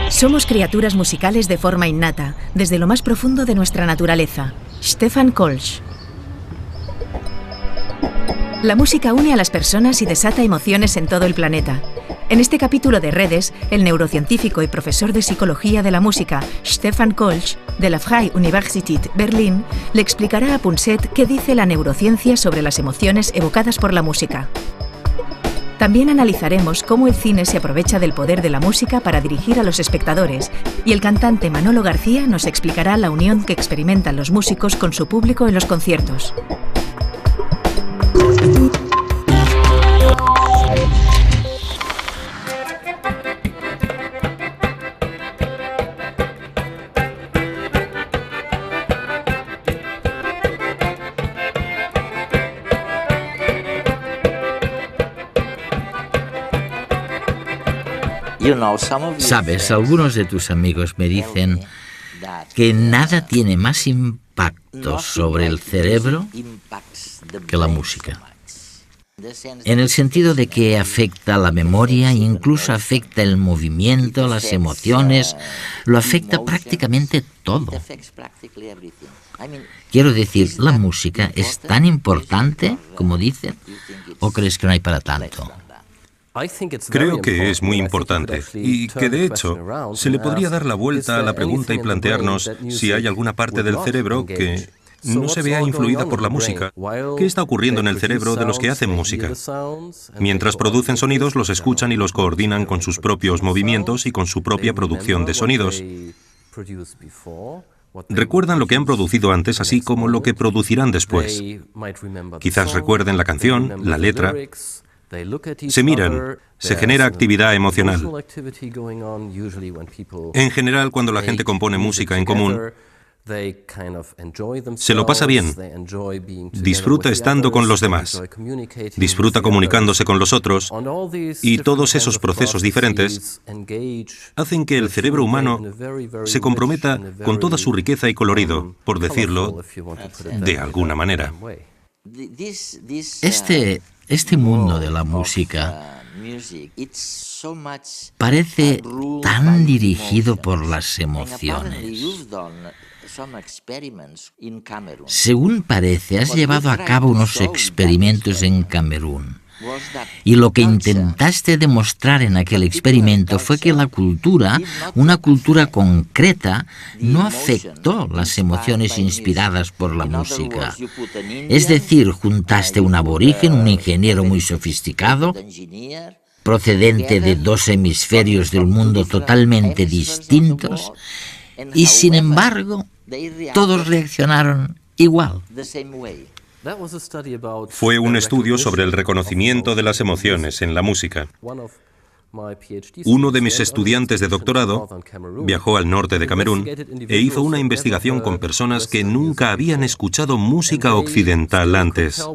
Somos criaturas musicales de forma innata, desde lo más profundo de nuestra naturaleza. Stefan Kolsch. La música une a las personas y desata emociones en todo el planeta. En este capítulo de Redes, el neurocientífico y profesor de psicología de la música, Stefan Kolsch, de la Freie Universität Berlin, le explicará a Punset qué dice la neurociencia sobre las emociones evocadas por la música. También analizaremos cómo el cine se aprovecha del poder de la música para dirigir a los espectadores, y el cantante Manolo García nos explicará la unión que experimentan los músicos con su público en los conciertos. Sabes, algunos de tus amigos me dicen que nada tiene más impacto sobre el cerebro que la música. En el sentido de que afecta la memoria, incluso afecta el movimiento, las emociones, lo afecta prácticamente todo. Quiero decir, ¿la música es tan importante como dicen? ¿O crees que no hay para tanto? Creo que es muy importante y que, de hecho, se le podría dar la vuelta a la pregunta y plantearnos si hay alguna parte del cerebro que no se vea influida por la música. ¿Qué está ocurriendo en el cerebro de los que hacen música? Mientras producen sonidos, los escuchan y los coordinan con sus propios movimientos y con su propia producción de sonidos. Recuerdan lo que han producido antes, así como lo que producirán después. Quizás recuerden la canción, la letra. Se miran, se genera actividad emocional. En general, cuando la gente compone música en común, se lo pasa bien, disfruta estando con los demás, disfruta comunicándose con los otros, y todos esos procesos diferentes hacen que el cerebro humano se comprometa con toda su riqueza y colorido, por decirlo de alguna manera. Este mundo de la música parece tan dirigido por las emociones. Según parece, has llevado a cabo unos experimentos en Camerún. Y lo que intentaste demostrar en aquel experimento fue que la cultura, una cultura concreta, no afectó las emociones inspiradas por la música. Es decir, juntaste un aborigen, un ingeniero muy sofisticado, procedente de dos hemisferios del mundo totalmente distintos, y sin embargo, todos reaccionaron igual. Fue un estudio sobre el reconocimiento de las emociones en la música. Uno de mis estudiantes de doctorado viajó al norte de Camerún e hizo una investigación con personas que nunca habían escuchado música occidental antes.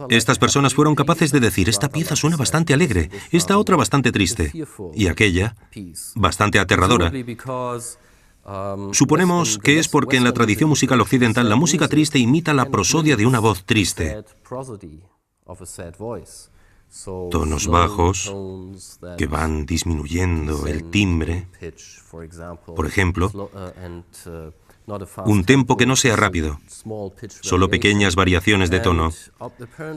Estas personas fueron capaces de decir: esta pieza suena bastante alegre, esta otra bastante triste, y aquella bastante aterradora. Suponemos que es porque en la tradición musical occidental la música triste imita la prosodia de una voz triste. Tonos bajos que van disminuyendo el timbre, por ejemplo, un tempo que no sea rápido, solo pequeñas variaciones de tono.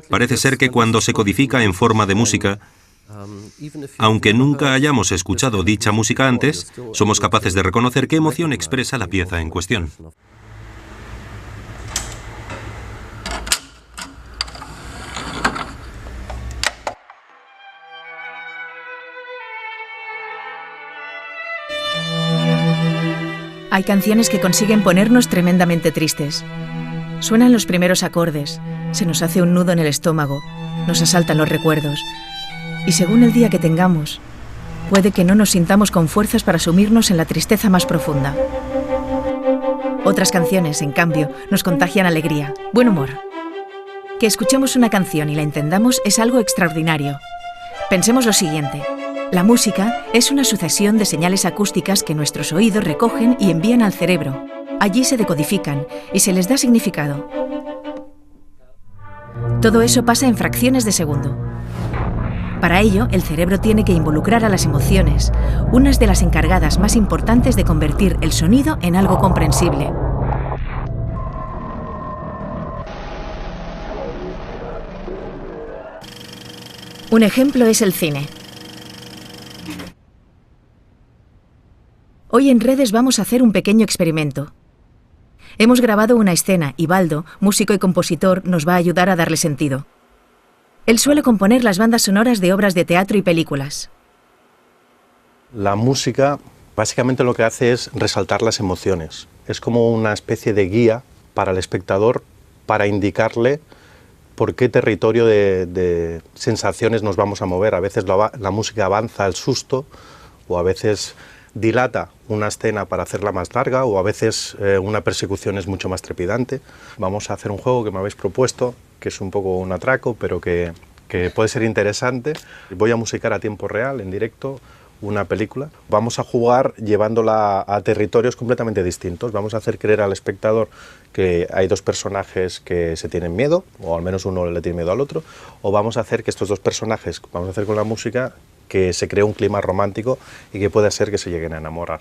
Parece ser que cuando se codifica en forma de música, aunque nunca hayamos escuchado dicha música antes, somos capaces de reconocer qué emoción expresa la pieza en cuestión. Hay canciones que consiguen ponernos tremendamente tristes. Suenan los primeros acordes, se nos hace un nudo en el estómago, nos asaltan los recuerdos. Y según el día que tengamos, puede que no nos sintamos con fuerzas para sumirnos en la tristeza más profunda. Otras canciones, en cambio, nos contagian alegría, buen humor. Que escuchemos una canción y la entendamos es algo extraordinario. Pensemos lo siguiente: la música es una sucesión de señales acústicas que nuestros oídos recogen y envían al cerebro. Allí se decodifican y se les da significado. Todo eso pasa en fracciones de segundo. Para ello, el cerebro tiene que involucrar a las emociones, unas de las encargadas más importantes de convertir el sonido en algo comprensible. Un ejemplo es el cine. Hoy en Redes vamos a hacer un pequeño experimento. Hemos grabado una escena y Baldo, músico y compositor, nos va a ayudar a darle sentido. Él suele componer las bandas sonoras de obras de teatro y películas. La música básicamente lo que hace es resaltar las emociones. Es como una especie de guía para el espectador para indicarle por qué territorio de sensaciones nos vamos a mover. A veces la música avanza al susto, o a veces dilata una escena para hacerla más larga, o a veces una persecución es mucho más trepidante. Vamos a hacer un juego que me habéis propuesto, que es un poco un atraco, pero que puede ser interesante. Voy a musicar a tiempo real, en directo, una película. Vamos a jugar llevándola a territorios completamente distintos. Vamos a hacer creer al espectador que hay dos personajes que se tienen miedo, o al menos uno le tiene miedo al otro, o vamos a hacer que estos dos personajes, vamos a hacer con la música, que se cree un clima romántico y que puede ser que se lleguen a enamorar.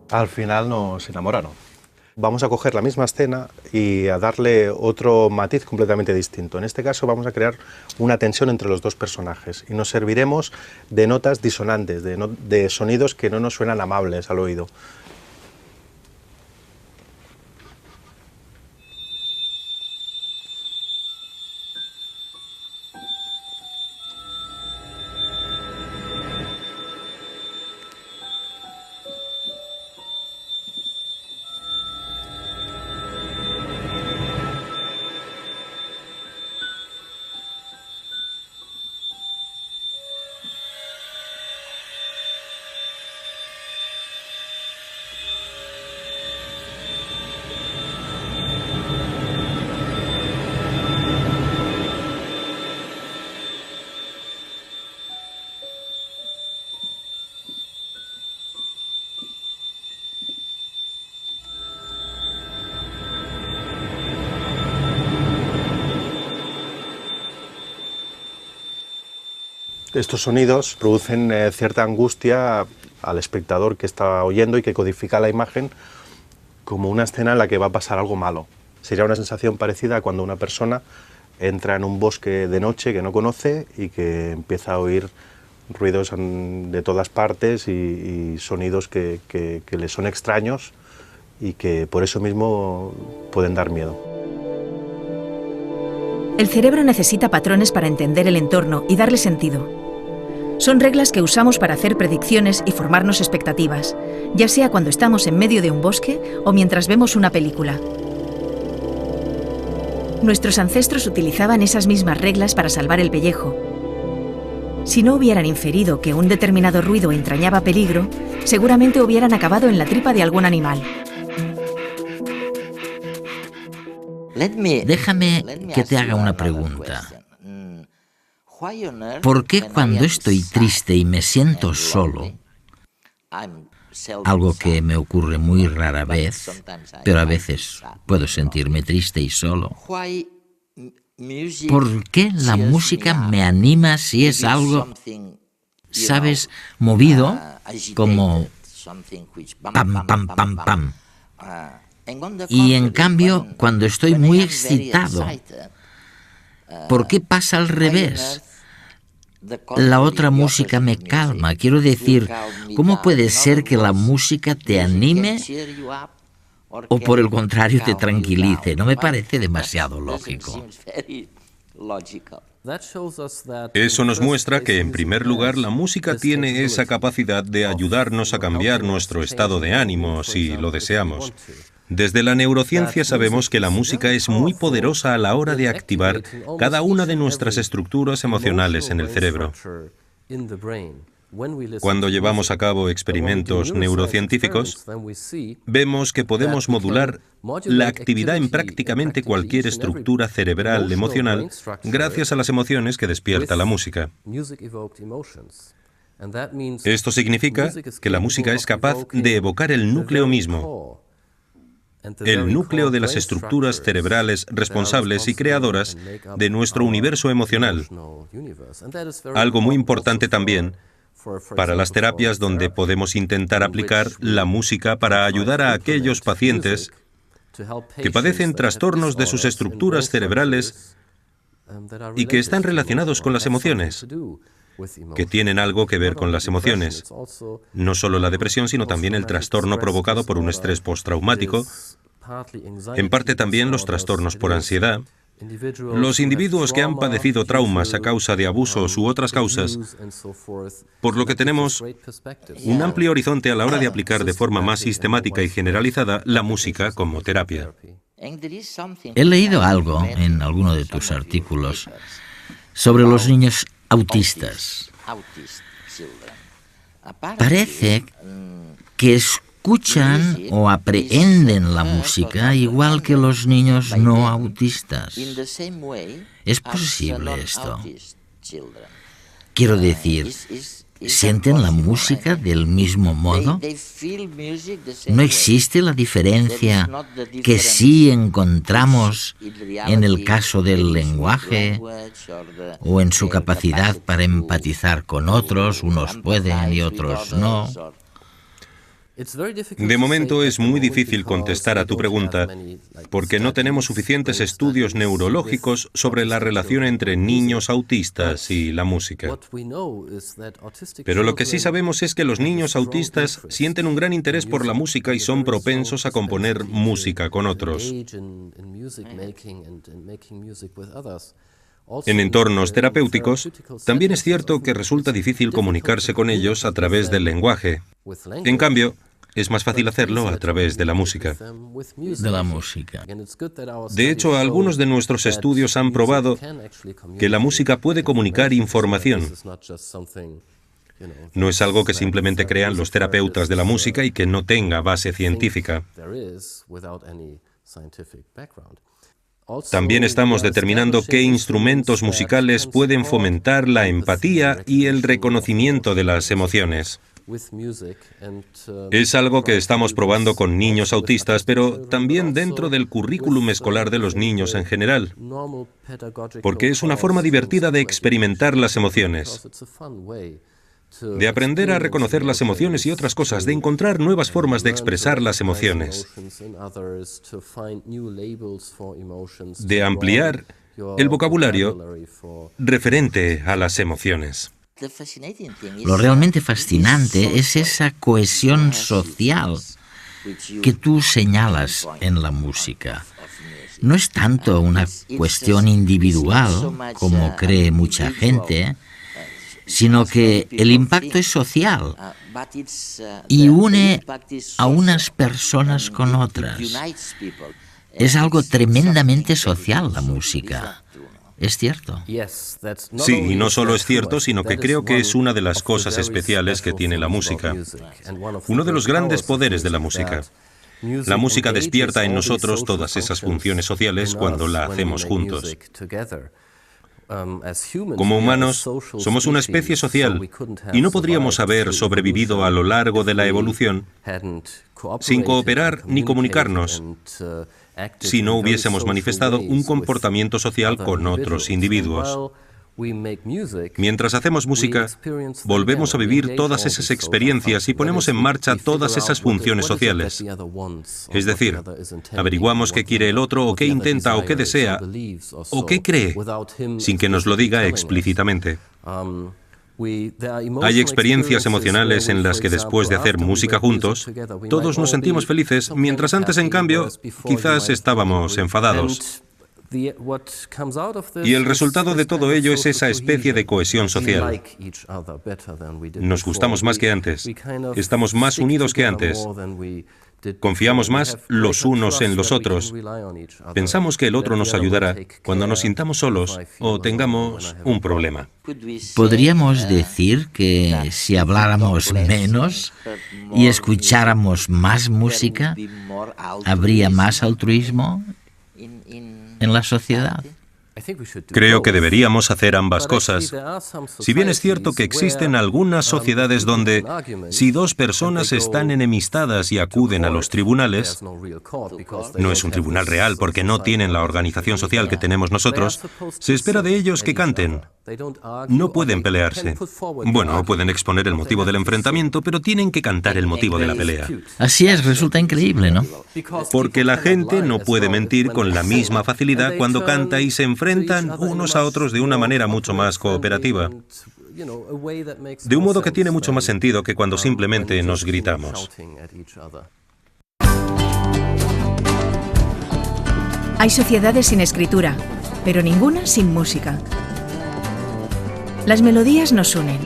Al final nos enamoraron. Vamos a coger la misma escena y a darle otro matiz completamente distinto. En este caso vamos a crear una tensión entre los dos personajes y nos serviremos de notas disonantes, de sonidos que no nos suenan amables al oído. Estos sonidos producen cierta angustia al espectador que está oyendo y que codifica la imagen como una escena en la que va a pasar algo malo. Sería una sensación parecida a cuando una persona entra en un bosque de noche que no conoce y que empieza a oír ruidos de todas partes y sonidos que le son extraños y que por eso mismo pueden dar miedo. El cerebro necesita patrones para entender el entorno y darle sentido. Son reglas que usamos para hacer predicciones y formarnos expectativas, ya sea cuando estamos en medio de un bosque o mientras vemos una película. Nuestros ancestros utilizaban esas mismas reglas para salvar el pellejo. Si no hubieran inferido que un determinado ruido entrañaba peligro, seguramente hubieran acabado en la tripa de algún animal. Déjame que te haga una pregunta. ¿Por qué cuando estoy triste y me siento solo, algo que me ocurre muy rara vez, pero a veces puedo sentirme triste y solo, ¿por qué la música me anima si es algo, sabes, movido, como pam, pam, pam, pam? Y en cambio, cuando estoy muy excitado, ¿Por qué pasa al revés? La otra música me calma. Quiero decir, ¿cómo puede ser que la música te anime o por el contrario te tranquilice? No me parece demasiado lógico. Eso nos muestra que, en primer lugar, la música tiene esa capacidad de ayudarnos a cambiar nuestro estado de ánimo, si lo deseamos. Desde la neurociencia sabemos que la música es muy poderosa a la hora de activar cada una de nuestras estructuras emocionales en el cerebro. Cuando llevamos a cabo experimentos neurocientíficos, vemos que podemos modular la actividad en prácticamente cualquier estructura cerebral emocional gracias a las emociones que despierta la música. Esto significa que la música es capaz de evocar el núcleo mismo, el núcleo de las estructuras cerebrales responsables y creadoras de nuestro universo emocional. Algo muy importante también para las terapias donde podemos intentar aplicar la música para ayudar a aquellos pacientes que padecen trastornos de sus estructuras cerebrales y que están relacionados con las emociones, que tienen algo que ver con las emociones. No solo la depresión, sino también el trastorno provocado por un estrés postraumático, en parte también los trastornos por ansiedad. Los individuos que han padecido traumas a causa de abusos u otras causas, por lo que tenemos un amplio horizonte a la hora de aplicar de forma más sistemática y generalizada la música como terapia. He leído algo en alguno de tus artículos sobre los niños autistas. Parece que escuchan o aprehenden la música igual que los niños no autistas. ¿Es posible esto? Quiero decir, ¿sienten la música del mismo modo? ¿No existe la diferencia que sí encontramos en el caso del lenguaje o en su capacidad para empatizar con otros? Unos pueden y otros no. De momento es muy difícil contestar a tu pregunta porque no tenemos suficientes estudios neurológicos sobre la relación entre niños autistas y la música. Pero lo que sí sabemos es que los niños autistas sienten un gran interés por la música y son propensos a componer música con otros. En entornos terapéuticos, también es cierto que resulta difícil comunicarse con ellos a través del lenguaje. En cambio, es más fácil hacerlo a través de la música. De hecho, algunos de nuestros estudios han probado que la música puede comunicar información. No es algo que simplemente crean los terapeutas de la música y que no tenga base científica. También estamos determinando qué instrumentos musicales pueden fomentar la empatía y el reconocimiento de las emociones. Es algo que estamos probando con niños autistas, pero también dentro del currículum escolar de los niños en general, porque es una forma divertida de experimentar las emociones, de aprender a reconocer las emociones y otras cosas, de encontrar nuevas formas de expresar las emociones, de ampliar el vocabulario referente a las emociones. Lo realmente fascinante es esa cohesión social que tú señalas en la música. No es tanto una cuestión individual, como cree mucha gente, sino que el impacto es social y une a unas personas con otras. Es algo tremendamente social la música. ¿Es cierto? Sí, y no solo es cierto, sino que creo que es una de las cosas especiales que tiene la música. Uno de los grandes poderes de la música. La música despierta en nosotros todas esas funciones sociales cuando la hacemos juntos. Como humanos, somos una especie social y no podríamos haber sobrevivido a lo largo de la evolución sin cooperar ni comunicarnos, si no hubiésemos manifestado un comportamiento social con otros individuos. Mientras hacemos música, volvemos a vivir todas esas experiencias y ponemos en marcha todas esas funciones sociales. Es decir, averiguamos qué quiere el otro, o qué intenta, o qué desea, o qué cree, sin que nos lo diga explícitamente. Hay experiencias emocionales en las que después de hacer música juntos, todos nos sentimos felices, mientras antes, en cambio, quizás estábamos enfadados. Y el resultado de todo ello es esa especie de cohesión social. Nos gustamos más que antes, estamos más unidos que antes, confiamos más los unos en los otros, pensamos que el otro nos ayudará cuando nos sintamos solos o tengamos un problema. ¿Podríamos decir que si habláramos menos y escucháramos más música, habría más altruismo en la sociedad? Creo que deberíamos hacer ambas cosas. Si bien es cierto que existen algunas sociedades donde, si dos personas están enemistadas y acuden a los tribunales, no es un tribunal real porque no tienen la organización social que tenemos nosotros, se espera de ellos que canten. No pueden pelearse. Bueno, pueden exponer el motivo del enfrentamiento, pero tienen que cantar el motivo de la pelea. Así es, resulta increíble, ¿no? Porque la gente no puede mentir con la misma facilidad cuando canta y se enfrentan unos a otros de una manera mucho más cooperativa. De un modo que tiene mucho más sentido que cuando simplemente nos gritamos. Hay sociedades sin escritura, pero ninguna sin música. Las melodías nos unen,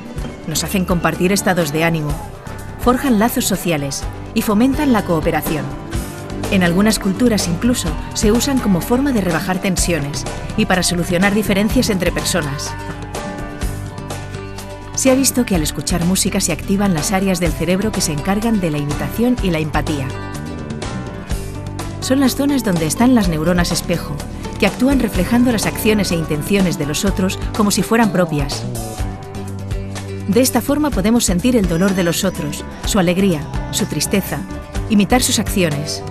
nos hacen compartir estados de ánimo, forjan lazos sociales y fomentan la cooperación. En algunas culturas incluso se usan como forma de rebajar tensiones y para solucionar diferencias entre personas. Se ha visto que al escuchar música se activan las áreas del cerebro que se encargan de la imitación y la empatía. Son las zonas donde están las neuronas espejo, que actúan reflejando las acciones e intenciones de los otros como si fueran propias. De esta forma podemos sentir el dolor de los otros, su alegría, su tristeza, imitar sus acciones.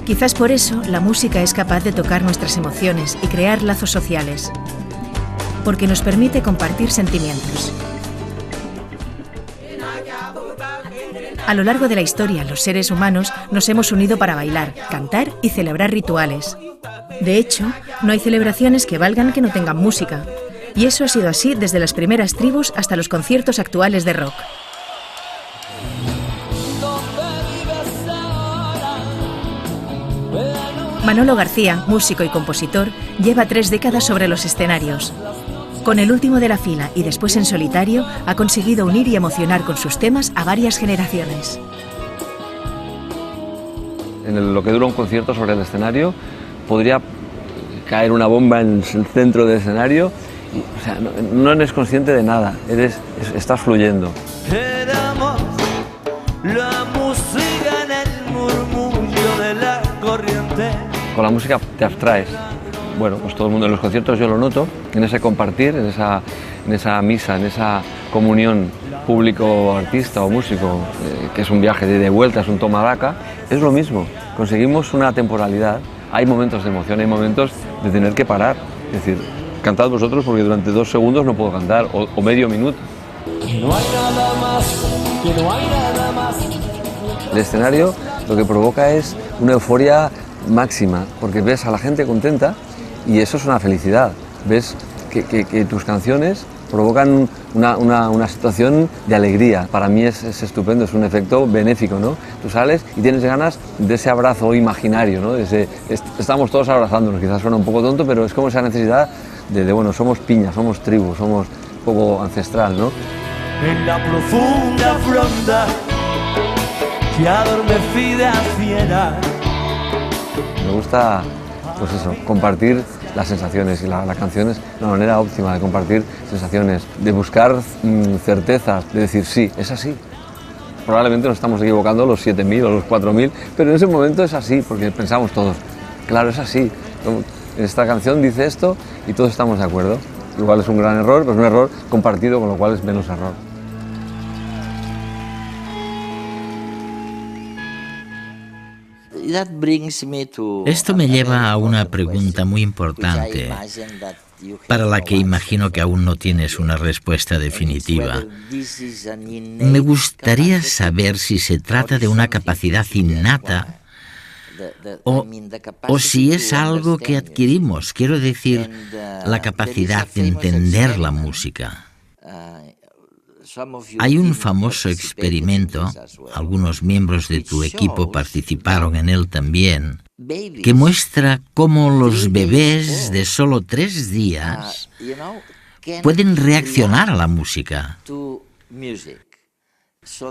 Quizás por eso la música es capaz de tocar nuestras emociones y crear lazos sociales, porque nos permite compartir sentimientos. A lo largo de la historia, los seres humanos nos hemos unido para bailar, cantar y celebrar rituales. De hecho, no hay celebraciones que valgan que no tengan música, y eso ha sido así desde las primeras tribus hasta los conciertos actuales de rock. Manolo García, músico y compositor, lleva 3 décadas sobre los escenarios. Con el último de la fila y después en solitario, ha conseguido unir y emocionar con sus temas a varias generaciones. En lo que dura un concierto sobre el escenario, podría caer una bomba en el centro del escenario, y, o sea, no eres consciente de nada, estás fluyendo. Éramos la música en el murmullo de la corriente. Con la música te abstraes. Bueno, pues todo el mundo en los conciertos yo lo noto, en ese compartir, en esa misa, en esa comunión público-artista o músico, que es un viaje de vuelta, es un toma daca, es lo mismo. Conseguimos una temporalidad, hay momentos de emoción, hay momentos de tener que parar. Es decir, cantad vosotros porque durante 2 segundos no puedo cantar, o medio minuto. Que no hay nada más, que no hay nada más. El escenario lo que provoca es una euforia máxima, porque ves a la gente contenta y eso es una felicidad. Ves que tus canciones provocan una situación de alegría. Para mí es estupendo, es un efecto benéfico, ¿no? Tú sales y tienes ganas de ese abrazo imaginario, ¿no? Estamos todos abrazándonos, quizás suena un poco tonto, pero es como esa necesidad bueno, somos piña, somos tribu, somos un poco ancestral, ¿no? En la profunda fronda que adormecida fiera. Me gusta, pues eso, compartir las sensaciones, y la canción es una manera óptima de compartir sensaciones, de buscar certezas, de decir sí, es así. Probablemente nos estamos equivocando los 7.000 o los 4.000, pero en ese momento es así, porque pensamos todos, claro, es así. Esta canción dice esto y todos estamos de acuerdo. Igual es un gran error, pero es un error compartido, con lo cual es menos error. Esto me lleva a una pregunta muy importante, para la que imagino que aún no tienes una respuesta definitiva. Me gustaría saber si se trata de una capacidad innata o si es algo que adquirimos, quiero decir, la capacidad de entender la música. Hay un famoso experimento, algunos miembros de tu equipo participaron en él también, que muestra cómo los bebés de solo 3 días pueden reaccionar a la música.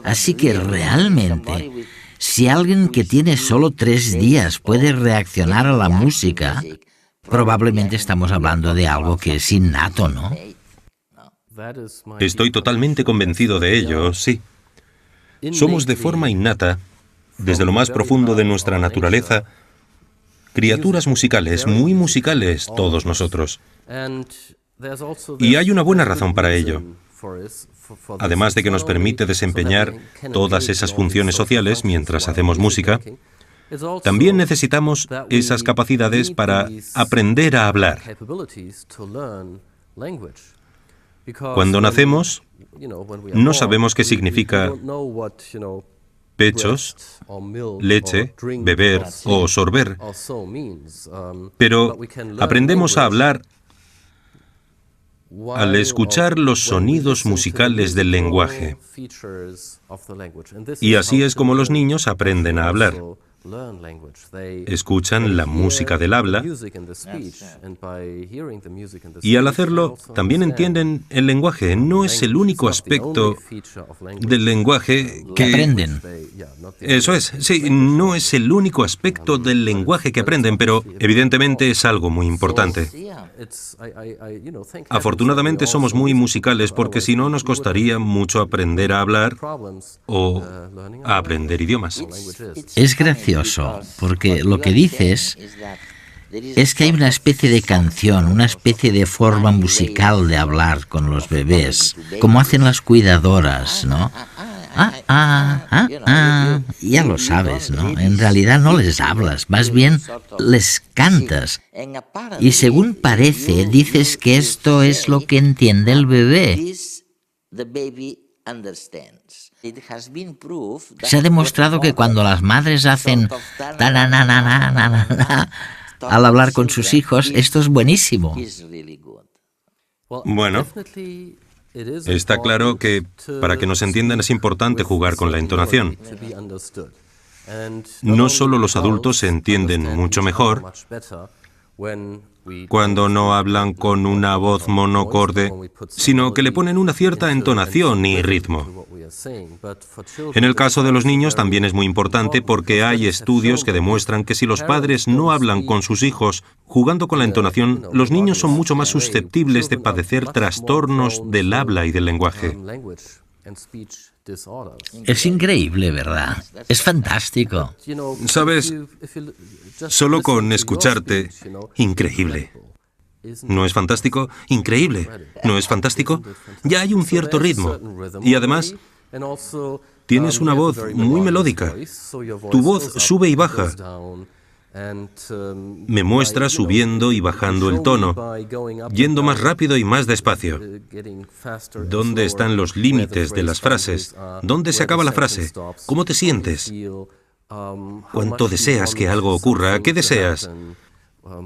Así que realmente, si alguien que tiene solo 3 días puede reaccionar a la música, probablemente estamos hablando de algo que es innato, ¿no? Estoy totalmente convencido de ello, sí. Somos de forma innata, desde lo más profundo de nuestra naturaleza, criaturas musicales, muy musicales todos nosotros. Y hay una buena razón para ello. Además de que nos permite desempeñar todas esas funciones sociales mientras hacemos música, también necesitamos esas capacidades para aprender a hablar. Cuando nacemos, no sabemos qué significa pechos, leche, beber o sorber, pero aprendemos a hablar al escuchar los sonidos musicales del lenguaje. Y así es como los niños aprenden a hablar. Escuchan la música del habla y al hacerlo también entienden el lenguaje. No es el único aspecto del lenguaje que aprenden. Eso es, sí, no es el único aspecto del lenguaje que aprenden, pero evidentemente es algo muy importante. Afortunadamente somos muy musicales porque si no nos costaría mucho aprender a hablar o a aprender idiomas. Es gracioso, porque lo que dices es que hay una especie de canción, una especie de forma musical de hablar con los bebés, como hacen las cuidadoras, ¿no? Ya lo sabes, ¿no? En realidad no les hablas, más bien les cantas. Y según parece, dices que esto es lo que entiende el bebé. Se ha demostrado que cuando las madres hacen al hablar con sus hijos, esto es buenísimo. Bueno, está claro que para que nos entiendan es importante jugar con la entonación. No solo los adultos se entienden mucho mejor cuando no hablan con una voz monocorde, sino que le ponen una cierta entonación y ritmo. En el caso de los niños también es muy importante porque hay estudios que demuestran que si los padres no hablan con sus hijos jugando con la entonación, los niños son mucho más susceptibles de padecer trastornos del habla y del lenguaje. Es increíble, ¿verdad? Es fantástico. ¿Sabes? Solo con escucharte, increíble. ¿No es fantástico? Increíble. ¿No es fantástico? Ya hay un cierto ritmo. Y además, tienes una voz muy melódica. Tu voz sube y baja. Me muestra subiendo y bajando el tono, yendo más rápido y más despacio. ¿Dónde están los límites de las frases? ¿Dónde se acaba la frase? ¿Cómo te sientes? ¿Cuánto deseas que algo ocurra? ¿Qué deseas?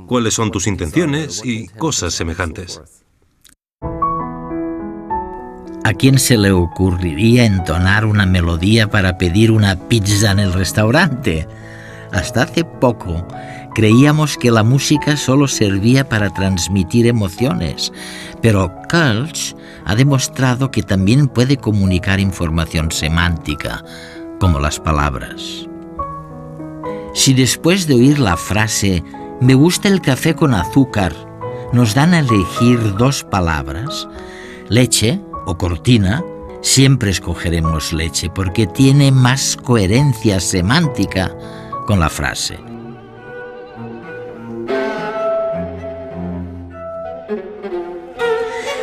¿Cuáles son tus intenciones? Y cosas semejantes. ¿A quién se le ocurriría entonar una melodía para pedir una pizza en el restaurante? Hasta hace poco creíamos que la música solo servía para transmitir emociones, pero Kölsch ha demostrado que también puede comunicar información semántica, como las palabras. Si después de oír la frase «me gusta el café con azúcar» nos dan a elegir 2 palabras, leche o cortina, siempre escogeremos leche porque tiene más coherencia semántica con la frase.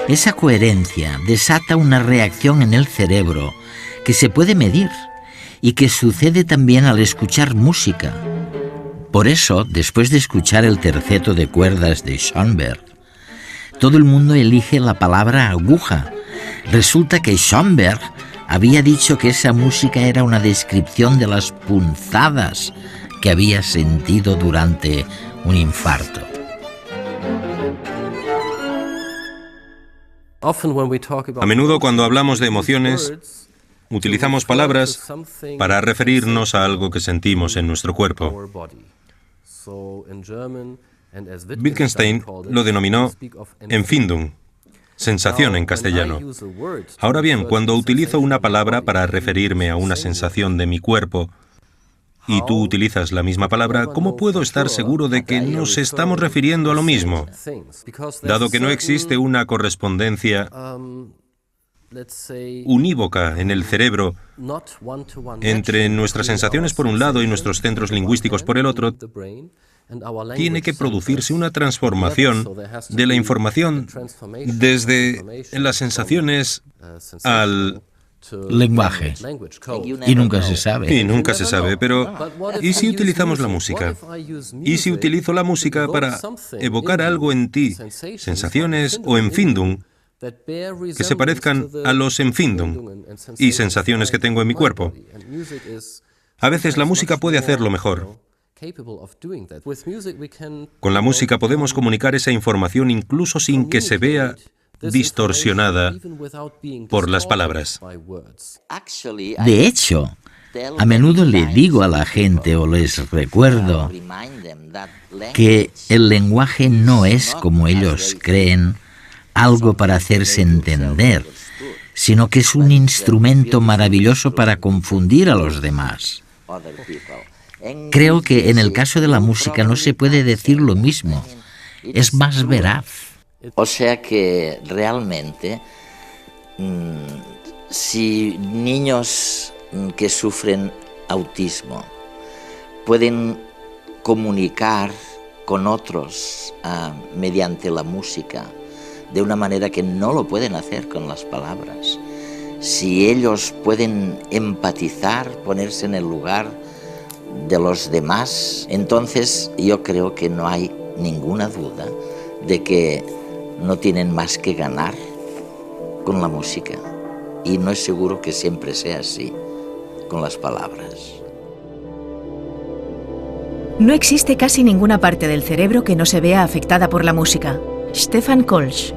Esa coherencia desata una reacción en el cerebro que se puede medir y que sucede también al escuchar música. Por eso, después de escuchar el terceto de cuerdas de Schoenberg, todo el mundo elige la palabra aguja. Resulta que Schoenberg había dicho que esa música era una descripción de las punzadas que había sentido durante un infarto. A menudo cuando hablamos de emociones, utilizamos palabras para referirnos a algo que sentimos en nuestro cuerpo. Wittgenstein lo denominó Empfindung, sensación en castellano. Ahora bien, cuando utilizo una palabra para referirme a una sensación de mi cuerpo, y tú utilizas la misma palabra, ¿cómo puedo estar seguro de que nos estamos refiriendo a lo mismo? Dado que no existe una correspondencia unívoca en el cerebro entre nuestras sensaciones por un lado y nuestros centros lingüísticos por el otro, tiene que producirse una transformación de la información desde las sensaciones al lenguaje. Y nunca se sabe. Y nunca se sabe, pero ¿y si utilizamos la música? ¿Y si utilizo la música para evocar algo en ti, sensaciones o Empfindung, que se parezcan a los Empfindung y sensaciones que tengo en mi cuerpo? A veces la música puede hacerlo mejor. Con la música podemos comunicar esa información incluso sin que se vea distorsionada por las palabras. De hecho, a menudo le digo a la gente o les recuerdo que el lenguaje no es, como ellos creen, algo para hacerse entender, sino que es un instrumento maravilloso para confundir a los demás. Creo que en el caso de la música no se puede decir lo mismo, es más veraz. O sea que realmente, si niños que sufren autismo pueden comunicar con otros mediante la música de una manera que no lo pueden hacer con las palabras, si ellos pueden empatizar, ponerse en el lugar de los demás, entonces yo creo que no hay ninguna duda de que no tienen más que ganar con la música. Y no es seguro que siempre sea así con las palabras. No existe casi ninguna parte del cerebro que no se vea afectada por la música. Stefan Kolsch.